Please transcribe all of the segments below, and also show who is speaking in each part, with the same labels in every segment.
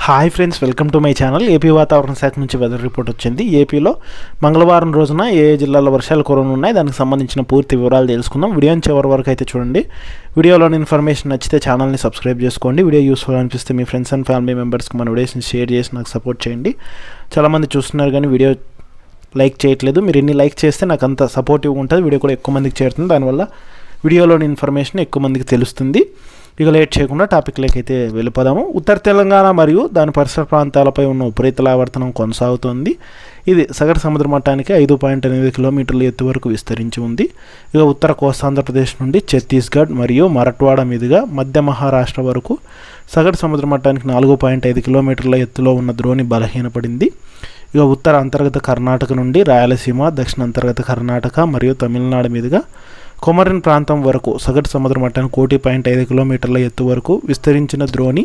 Speaker 1: Hi friends, welcome to my channel. AP వాతావరణ శాఖ నుంచి వెదర్ రిపోర్ట్ వచ్చింది. ఏపీలో మంగళవారం రోజున ఏ జిల్లాలో వర్షాలు కురవనున్నాయి, దానికి సంబంధించిన పూర్తి వివరాలు తెలుసుకుందాం. వీడియోని చివరి వరకు అయితే చూడండి. వీడియోలోని ఇన్ఫర్మేషన్ నచ్చితే ఛానల్ని సబ్స్క్రైబ్ చేసుకోండి. వీడియో యూస్ఫుల్ అనిపిస్తే మీ ఫ్రెండ్స్ అండ్ ఫ్యామిలీ మెంబర్స్కి మన వీడియోస్ని షేర్ చేసి నాకు సపోర్ట్ చేయండి. చాలామంది చూస్తున్నారు కానీ వీడియో లైక్ చేయట్లేదు. మీరు ఎన్ని లైక్ చేస్తే నాకు అంత సపోర్టివ్గా ఉంటుంది, వీడియో కూడా ఎక్కువ మందికి చేరుతుంది. దానివల్ల వీడియోలోని ఇన్ఫర్మేషన్ ఎక్కువ మందికి తెలుస్తుంది. ఇక లేట్ చేయకుండా టాపిక్లోకి అయితే వెళ్ళిపోదాము. ఉత్తర తెలంగాణ మరియు దాని పరిసర ప్రాంతాలపై ఉన్న ఉపరితల ఆవర్తనం కొనసాగుతోంది. ఇది సగటు సముద్ర మట్టానికి 5.8 కిలోమీటర్ల ఎత్తు వరకు విస్తరించి ఉంది. ఇక ఉత్తర కోస్తాంధ్రప్రదేశ్ నుండి ఛత్తీస్గఢ్ మరియు మరాఠ్వాడా మీదుగా మధ్య మహారాష్ట్ర వరకు సగటు సముద్ర మట్టానికి 4.5 కిలోమీటర్ల ఎత్తులో ఉన్న ద్రోణి బలహీనపడింది. ఇక ఉత్తర అంతర్గత కర్ణాటక నుండి రాయలసీమ, దక్షిణ అంతర్గత కర్ణాటక మరియు తమిళనాడు మీదుగా కొమరిన్ ప్రాంతం వరకు సగటు సముద్ర మట్టానికి 1.5 కిలోమీటర్ల ఎత్తు వరకు విస్తరించిన ద్రోణి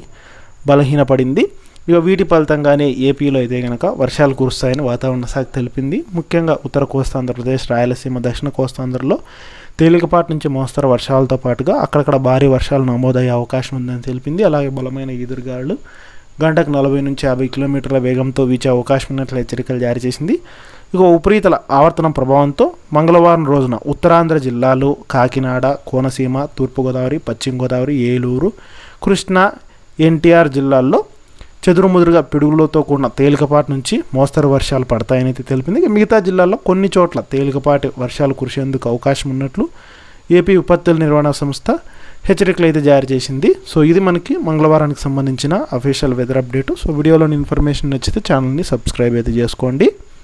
Speaker 1: బలహీనపడింది. ఇక వీటి ఫలితంగానే ఏపీలో అయితే కనుక వర్షాలు కురుస్తాయని వాతావరణ శాఖ తెలిపింది. ముఖ్యంగా ఉత్తర కోస్తాంధ్రప్రదేశ్, రాయలసీమ, దక్షిణ కోస్తాంధ్రలో తేలికపాటి నుంచి మోస్తరు వర్షాలతో పాటుగా అక్కడక్కడ భారీ వర్షాలు నమోదయ్యే అవకాశం ఉందని తెలిపింది. అలాగే బలమైన ఈదురుగాలు గంటకు 40 నుంచి 50 కిలోమీటర్ల వేగంతో వీచే అవకాశం ఉన్నట్లు హెచ్చరికలు జారీ చేసింది. ఇక ఉపరితల ఆవర్తనం ప్రభావంతో మంగళవారం రోజున ఉత్తరాంధ్ర జిల్లాలు కాకినాడ, కోనసీమ, తూర్పుగోదావరి, పశ్చిమ గోదావరి, ఏలూరు, కృష్ణా, ఎన్టీఆర్ జిల్లాల్లో చెదురుముదురుగా పిడుగులతో కూడిన తేలికపాటి నుంచి మోస్తరు వర్షాలు పడతాయని తెలిపింది. మిగతా జిల్లాల్లో కొన్ని చోట్ల తేలికపాటి వర్షాలు కురిసేందుకు అవకాశం ఉన్నట్లు ఏపీ విపత్తుల నిర్వహణ సంస్థ హెచ్చరికలు అయితే జారీ చేసింది. సో ఇది మనకి మంగళవారానికి సంబంధించిన అఫీషియల్ వెదర్ అప్డేట్. సో వీడియోలోని ఇన్ఫర్మేషన్ నచ్చితే ఛానల్ని సబ్స్క్రైబ్ అయితే చేసుకోండి.